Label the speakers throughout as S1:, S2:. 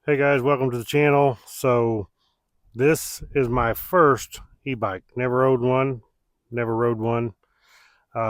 S1: Hey guys, welcome to the channel. So this is my first e-bike. Never rode one.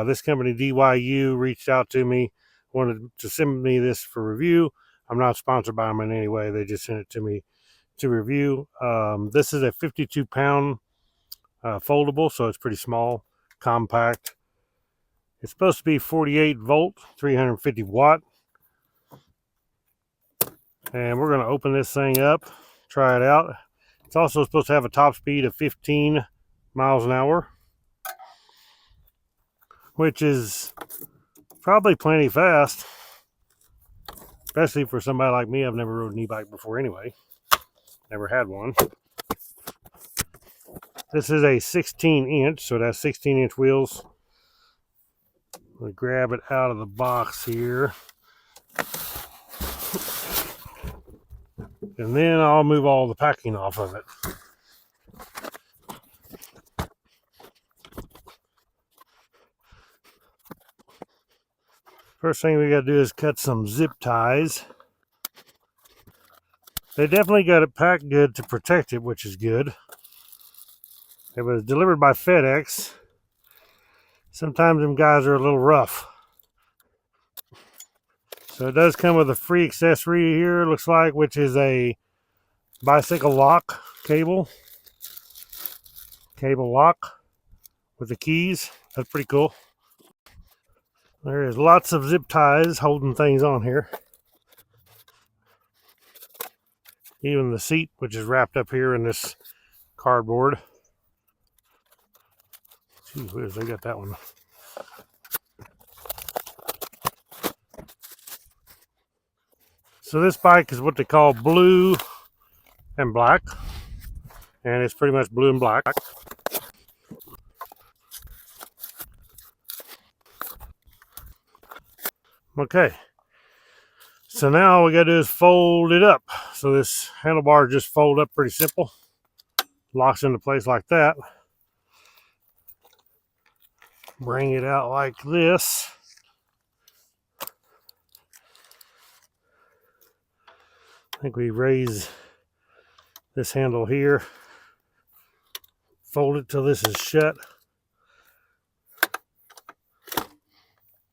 S1: This company DYU reached out to me, wanted to send me this for review. I'm not sponsored by them in any way. They just sent it to me to review. This is a 52-pound foldable, so it's pretty small, compact. It's supposed to be 48 volt, 350 watt. And we're going to open this thing up, try it out. It's also supposed to have a top speed of 15 miles an hour, which is probably plenty fast, especially for somebody like me. I've never rode an e-bike before anyway. Never had one. This is a 16-inch, so it has 16-inch wheels. We grab it out of the box here. And then I'll move all the packing off of it. First thing we got to do is cut some zip ties. They definitely got it packed good to protect it, which is good. It was delivered by FedEx. Sometimes them guys are a little rough. So it does come with a free accessory here, looks like, which is a bicycle lock cable. Cable lock with the keys. That's pretty cool. There is lots of zip ties holding things on here. Even the seat, which is wrapped up here in this cardboard. Gee whiz, they got that one. So this bike is what they call blue and black. And it's pretty much blue and black. Okay. So now all we got to do is fold it up. So this handlebar just fold up pretty simple. Locks into place like that. Bring it out like this. I think we raise this handle here. Fold it till this is shut.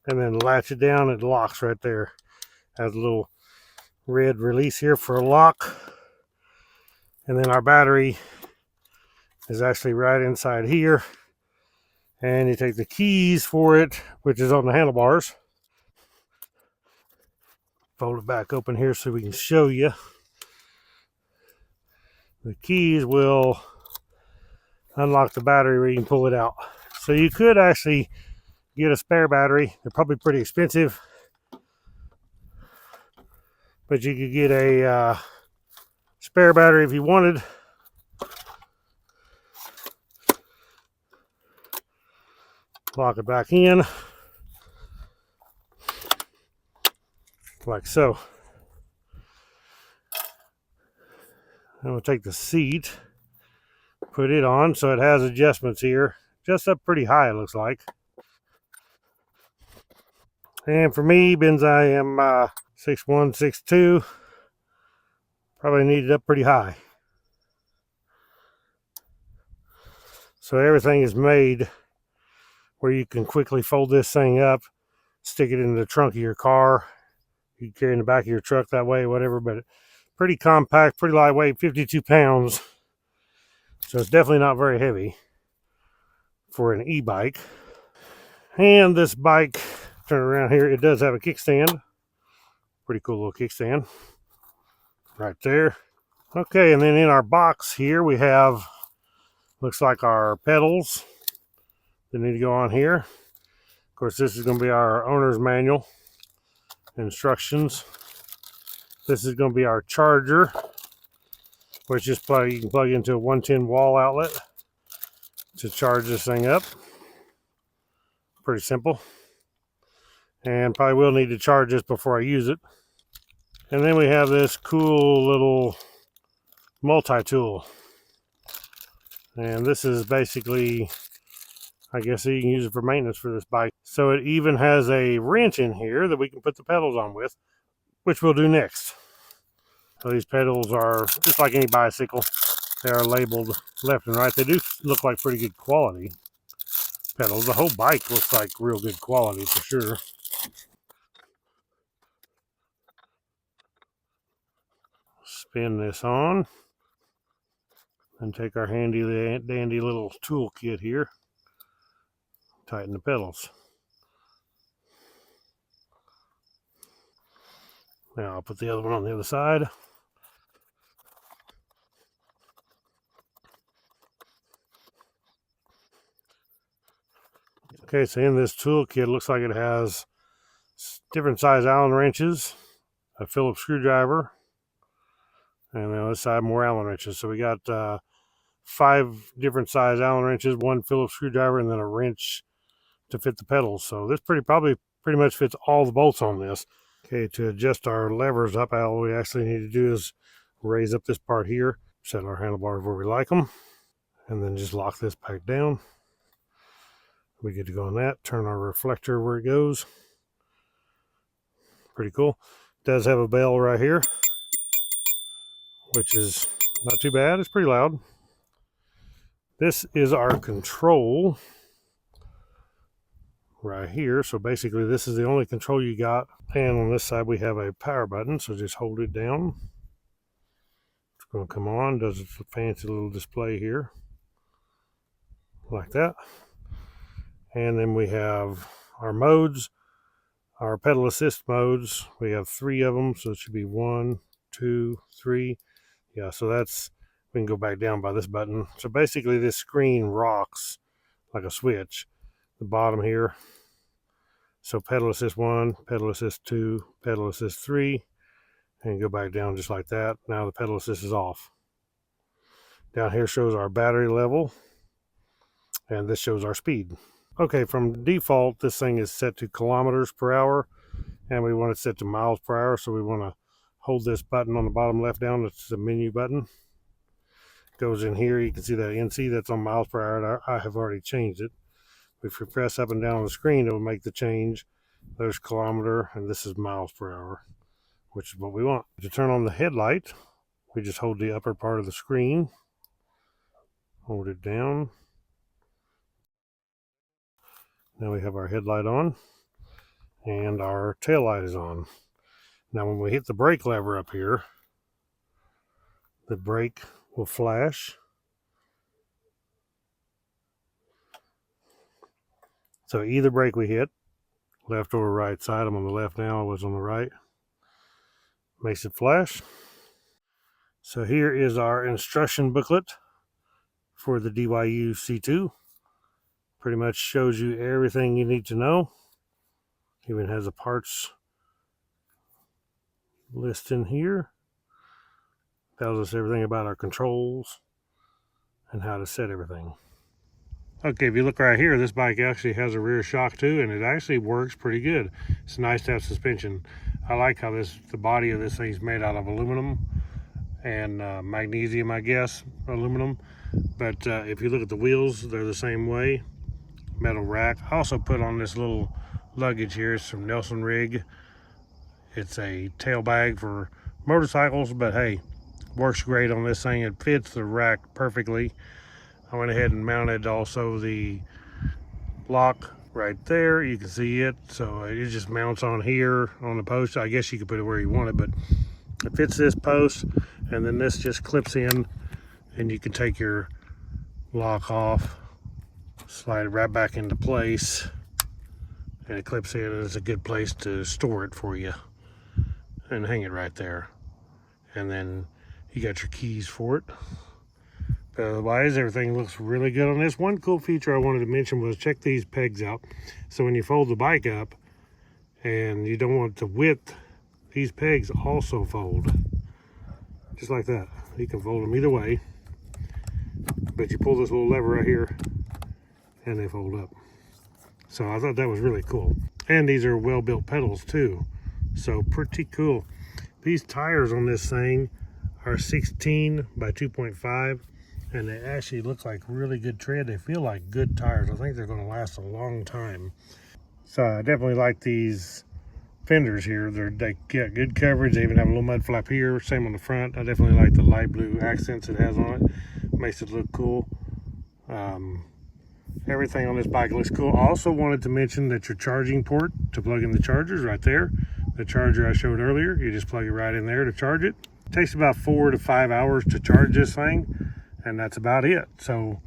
S1: And then latch it down. It locks right there. Has a little red release here for a lock. And then our battery is actually right inside here. And you take the keys for it, which is on the handlebars. Fold it back open here so we can show you. The keys will unlock the battery where you can pull it out. So you could actually get a spare battery. They're probably pretty expensive. But you could get a spare battery if you wanted. Lock it back in. Like so. I'm going to take the seat, put it on so it has adjustments here. Just up pretty high, it looks like. And for me, being I am 6'1", 6'2", probably need it up pretty high. So everything is made where you can quickly fold this thing up, stick it in the trunk of your car. You can carry it in the back of your truck that way, whatever, but pretty compact, pretty lightweight, 52 pounds. So it's definitely not very heavy for an e-bike. And this bike, turn around here, it does have a kickstand. Pretty cool little kickstand right there. Okay, and then in our box here we have, looks like our pedals that need to go on here. Of course, this is going to be our owner's manual instructions. This is going to be our charger, which is you can plug into a 110 wall outlet to charge this thing up. Pretty simple. And probably will need to charge this before I use it. And then we have this cool little multi-tool. And this is basically, I guess you can use it for maintenance for this bike. So it even has a wrench in here that we can put the pedals on with, which we'll do next. So these pedals are just like any bicycle. They are labeled left and right. They do look like pretty good quality pedals. The whole bike looks like real good quality for sure. Spin this on and take our handy dandy little tool kit here. Tighten the pedals. Now I'll put the other one on the other side. Okay, so in this toolkit, it looks like it has different size Allen wrenches, a Phillips screwdriver, and on this side more Allen wrenches. So we got 5 different size Allen wrenches, 1 Phillips screwdriver, and then a wrench to fit the pedals. So this probably pretty much fits all the bolts on this. Okay, to adjust our levers up, all we actually need to do is raise up this part here, set our handlebars where we like them, and then just lock this back down. We get to go on that, turn our reflector where it goes. Pretty cool. It does have a bell right here, which is not too bad. It's pretty loud. This is our control right here. So basically this is the only control you got. And on this side we have a power button, so just hold it down. It's going to come on, does a fancy little display here like that. And then we have our modes, our pedal assist modes. We have 3 of them, so it should be 1, 2, 3. Yeah, so that's, we can go back down by this button. So basically this screen rocks like a switch. The bottom here. So pedal assist 1, pedal assist 2, pedal assist 3, and go back down just like that. Now the pedal assist is off. Down here shows our battery level, and this shows our speed. Okay, from default, this thing is set to kilometers per hour, and we want it set to miles per hour, so we want to hold this button on the bottom left down. It's the menu button. Goes in here, you can see that NC, that's on miles per hour. I have already changed it. If you press up and down on the screen, it will make the change. There's kilometer, and this is miles per hour, which is what we want. To turn on the headlight, we just hold the upper part of the screen, hold it down. Now we have our headlight on, and our tail light is on. Now when we hit the brake lever up here, the brake will flash. So either brake we hit, left or right side, I'm on the left now, I was on the right, makes it flash. So here is our instruction booklet for the DYU C2. Pretty much shows you everything you need to know. Even has a parts list in here. Tells us everything about our controls and how to set everything. Okay, if you look right here, this bike actually has a rear shock too, and it actually works pretty good. It's nice to have suspension. I like how the body of this thing is made out of aluminum and magnesium, I guess, aluminum. But if you look at the wheels, they're the same way. Metal rack. I also put on this little luggage here. It's from Nelson Rig. It's a tail bag for motorcycles, but hey, works great on this thing. It fits the rack perfectly. I went ahead and mounted also the lock right there. You can see it. So it just mounts on here on the post. I guess you could put it where you want it, but it fits this post, and then this just clips in, and you can take your lock off, slide it right back into place, and it clips in, and it's a good place to store it for you and hang it right there. And then you got your keys for it. But otherwise, everything looks really good on this. One cool feature I wanted to mention was check these pegs out. So when you fold the bike up and you don't want the width, these pegs also fold just like that. You can fold them either way, but you pull this little lever right here and they fold up. So I thought that was really cool. And these are well-built pedals too, so pretty cool. These tires on this thing are 16 by 2.5, and they actually look like really good tread. They feel like good tires. I think they're going to last a long time. So I definitely like these fenders here. They get good coverage. They even have a little mud flap here. Same on the front. I definitely like the light blue accents it has on it. Makes it look cool. Everything on this bike looks cool. I also wanted to mention that your charging port to plug in the chargers right there. The charger I showed earlier, you just plug it right in there to charge it. It takes about 4 to 5 hours to charge this thing, and that's about it. So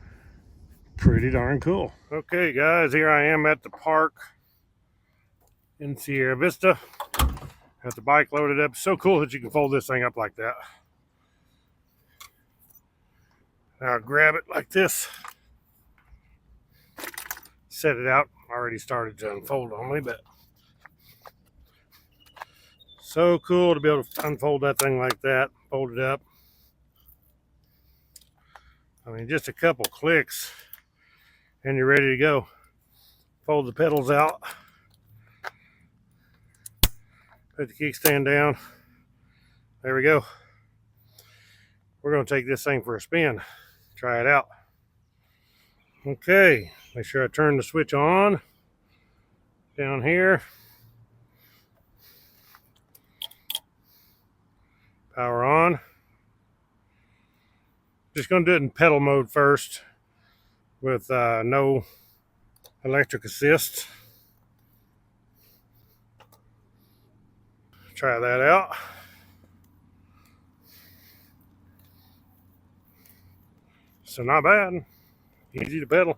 S1: pretty darn cool. Okay guys, here I am at the park in Sierra Vista. Got the bike loaded up. So cool that you can fold this thing up like that. Now grab it like this. Set it out. Already started to unfold on me, but so cool to be able to unfold that thing like that, fold it up. I mean, just a couple clicks and you're ready to go. Fold the pedals out, put the kickstand down. There we go. We're going to take this thing for a spin, try it out. Okay, make sure I turn the switch on down here. Power on. Just going to do it in pedal mode first with no electric assist. Try that out. So not bad. Easy to pedal.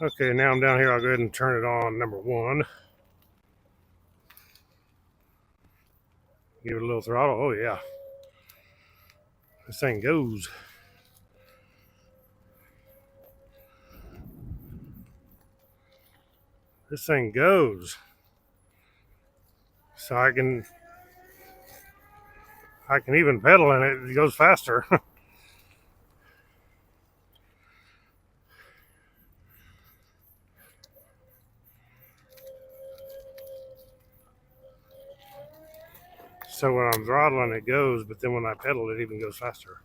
S1: Okay, now I'm down here. I'll go ahead and turn it on number 1. Give it a little throttle. Oh yeah. This thing goes. This thing goes. So I can even pedal in it. It goes faster. So when I'm throttling, it goes, but then when I pedal, it even goes faster.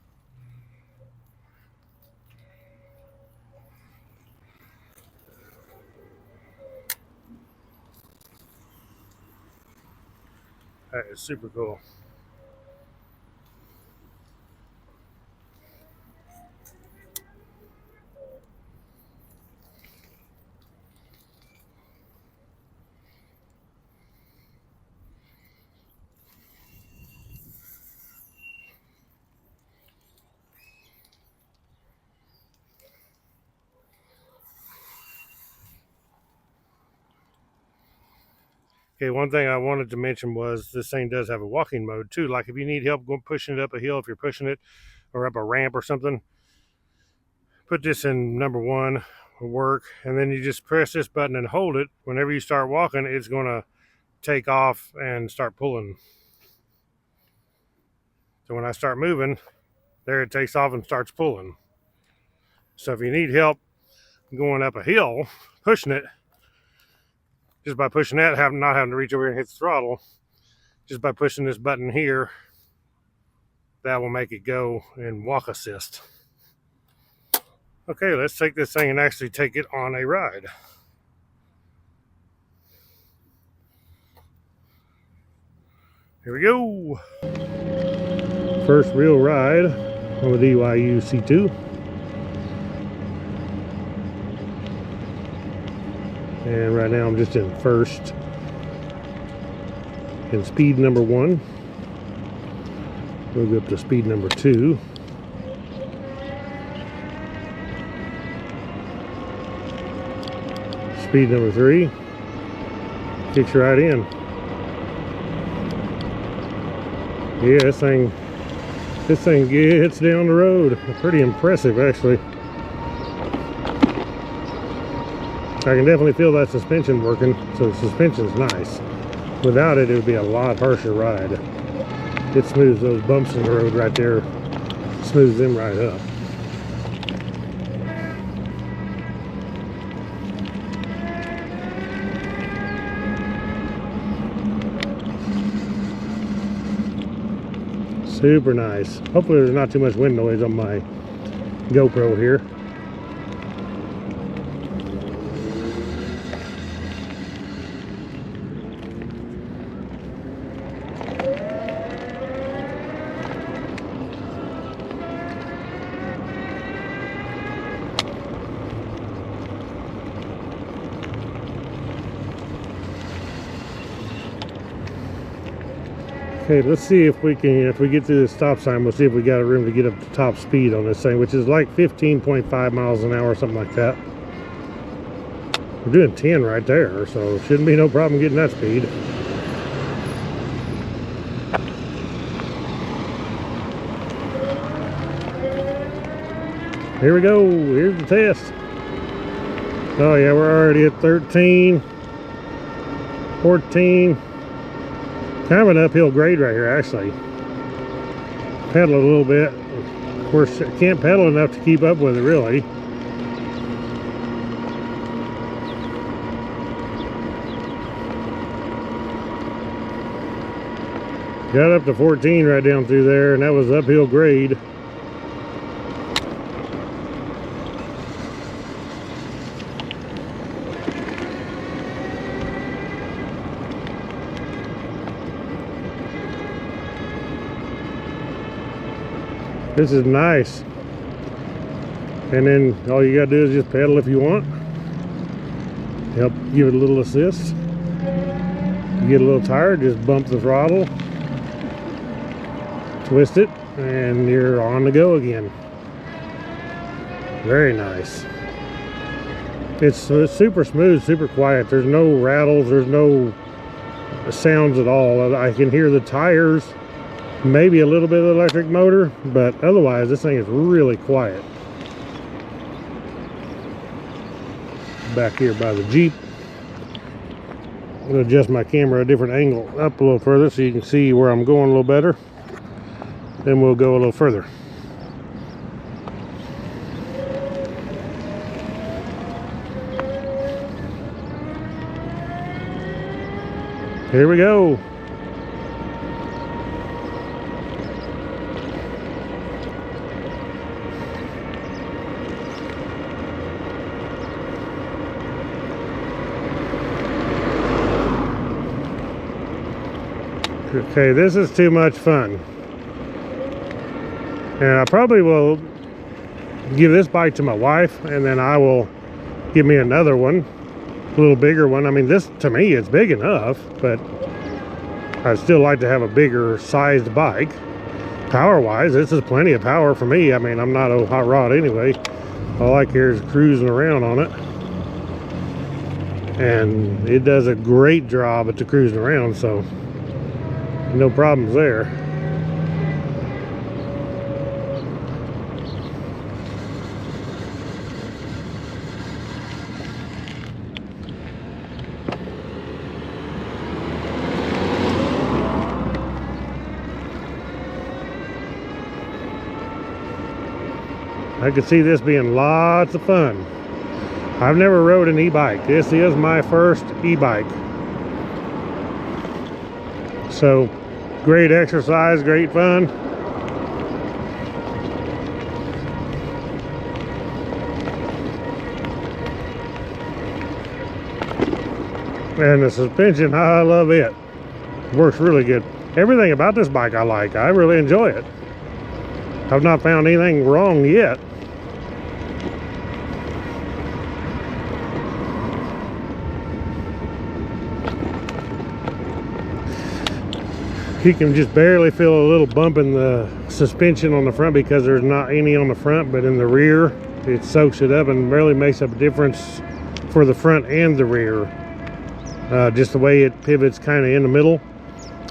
S1: That is super cool. Okay, one thing I wanted to mention was this thing does have a walking mode too. Like if you need help going pushing it up a hill, if you're pushing it, or up a ramp or something, put this in number 1, will work, and then you just press this button and hold it. Whenever you start walking, it's going to take off and start pulling. So when I start moving, there it takes off and starts pulling. So if you need help going up a hill, pushing it, just by pushing that, not having to reach over here and hit the throttle, just by pushing this button here, that will make it go in walk assist. Okay, let's take this thing and actually take it on a ride. Here we go. First real ride on the DYU C2. And right now I'm just in first in speed number 1. We'll go up to speed number 2. Speed number 3. Kicks right in. Yeah, this thing gets down the road. Pretty impressive actually. I can definitely feel that suspension working, so the suspension's nice. Without it, it would be a lot harsher ride. It smooths those bumps in the road right there, smooths them right up. Super nice. Hopefully there's not too much wind noise on my GoPro here. Okay, let's see if we get through this stop sign, we'll see if we got a room to get up to top speed on this thing, which is like 15.5 miles an hour, something like that. We're doing 10 right there, so shouldn't be no problem getting that speed. Here we go, here's the test. Oh yeah, we're already at 13, 14. Kind of an uphill grade right here, actually. Pedal a little bit. Of course, I can't pedal enough to keep up with it, really. Got up to 14 right down through there, and that was uphill grade. This is nice. And then all you gotta do is just pedal if you want. Help give it a little assist. You get a little tired, just bump the throttle, twist it, and you're on the go again. Very nice. It's super smooth, super quiet. There's no rattles, there's no sounds at all. I can hear the tires, maybe a little bit of the electric motor, but otherwise this thing is really quiet. Back here by the Jeep. I'm going to adjust my camera a different angle up a little further so you can see where I'm going a little better. Then we'll go a little further. Here we go. Okay, this is too much fun. And I probably will give this bike to my wife, and then I will give me another one, a little bigger one. I mean, this, to me, it's big enough, but I'd still like to have a bigger sized bike. Power-wise, this is plenty of power for me. I mean, I'm not a hot rod anyway. All I care is cruising around on it. And it does a great job at the cruising around, so no problems there. I could see this being lots of fun. I've never rode an e-bike. This is my first e-bike. So, great exercise, great fun. And the suspension, I love it. Works really good. Everything about this bike I like. I really enjoy it. I've not found anything wrong yet. You can just barely feel a little bump in the suspension on the front because there's not any on the front, but in the rear it soaks it up and really makes a difference for the front and the rear. Just the way it pivots kind of in the middle,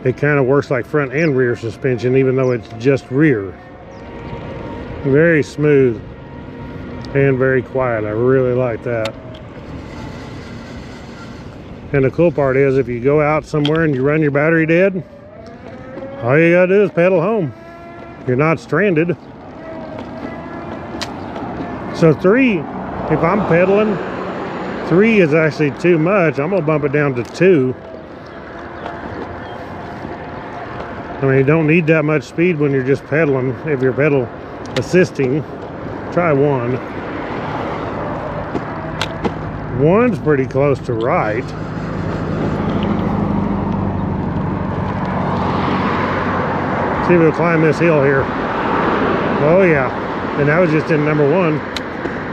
S1: it kind of works like front and rear suspension, even though it's just rear. Very smooth and very quiet. I really like that. And the cool part is, if you go out somewhere and you run your battery dead, all you gotta do is pedal home. You're not stranded. So 3, if I'm pedaling, 3 is actually too much. I'm gonna bump it down to 2. I mean, you don't need that much speed when you're just pedaling, if you're pedal assisting. try one. One's pretty close to right. See if we'll climb this hill here. Oh yeah, and that was just in number one.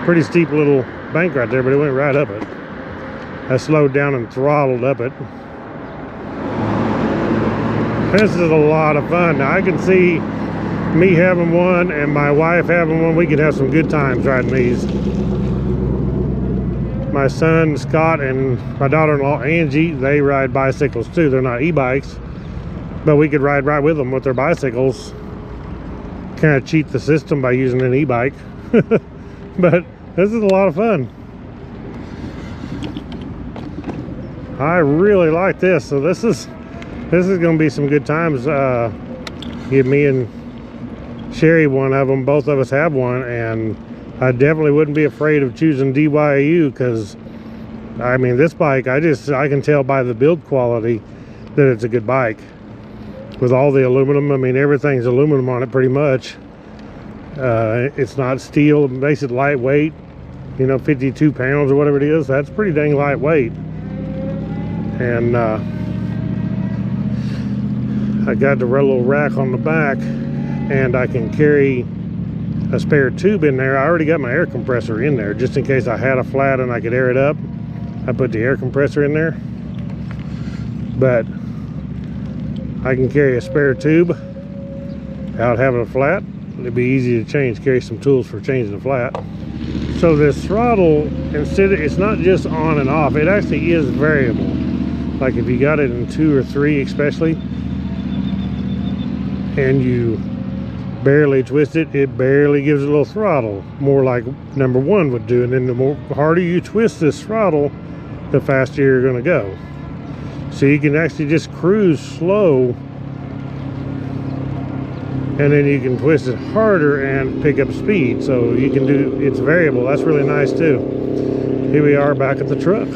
S1: Pretty steep little bank right there, but it went right up it. I slowed down and throttled up it. This is a lot of fun. Now I can see me having one and my wife having one. We could have some good times riding these. My son Scott and my daughter-in-law Angie, they ride bicycles too. They're not e-bikes, but we could ride right with them with their bicycles. Kind of cheat the system by using an e-bike. But this is a lot of fun. I really like this. So this is going to be some good times. Give me and Sherry one of them. Both of us have one, and I definitely wouldn't be afraid of choosing DYU, because I mean, this bike, I can tell by the build quality that it's a good bike. With all the aluminum, I mean, everything's aluminum on it pretty much. It's not steel. It makes it lightweight, you know, 52 pounds or whatever it is. That's pretty dang lightweight. And I got the little rack on the back, and I can carry a spare tube in there. I already got my air compressor in there just in case I had a flat and I could air it up. I put the air compressor in there, but I can carry a spare tube without having a flat. It'd be easy to change, carry some tools for changing the flat. So this throttle, instead of, it's not just on and off, it actually is variable. Like if you got it in 2 or 3 especially, and you barely twist it, it barely gives a little throttle, more like number 1 would do. And then the harder you twist this throttle, the faster you're going to go. So you can actually just cruise slow, and then you can twist it harder and pick up speed. So you can do, it's variable. That's really nice too. Here we are back at the truck.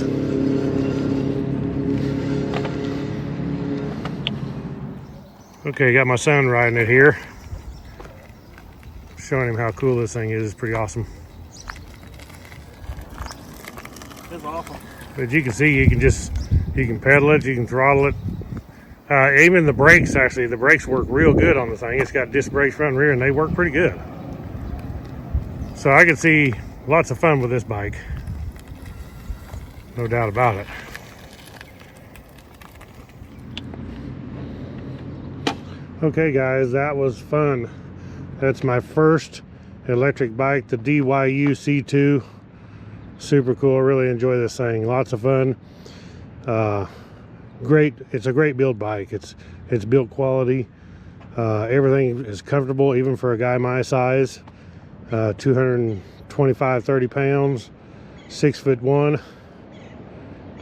S1: Okay, got my son riding it here. Showing him how cool this thing is. It's pretty awesome.
S2: It's awesome.
S1: But you can see, you can pedal it, you can throttle it. Even the brakes, actually, the brakes work real good on the thing. It's got disc brakes front and rear, and they work pretty good. So I can see lots of fun with this bike. No doubt about it. Okay guys, that was fun. That's my first electric bike, the DYU C2. Super cool. I really enjoy this thing. Lots of fun. Great. It's a great build bike. It's built quality. Everything is comfortable, even for a guy my size. 225, 30 pounds, 6'1".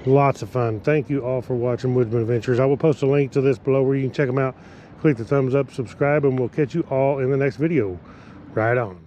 S1: Lots of fun. Thank you all for watching Woodsman Adventures. I will post a link to this below where you can check them out. Click the thumbs up, subscribe, and we'll catch you all in the next video. Right on.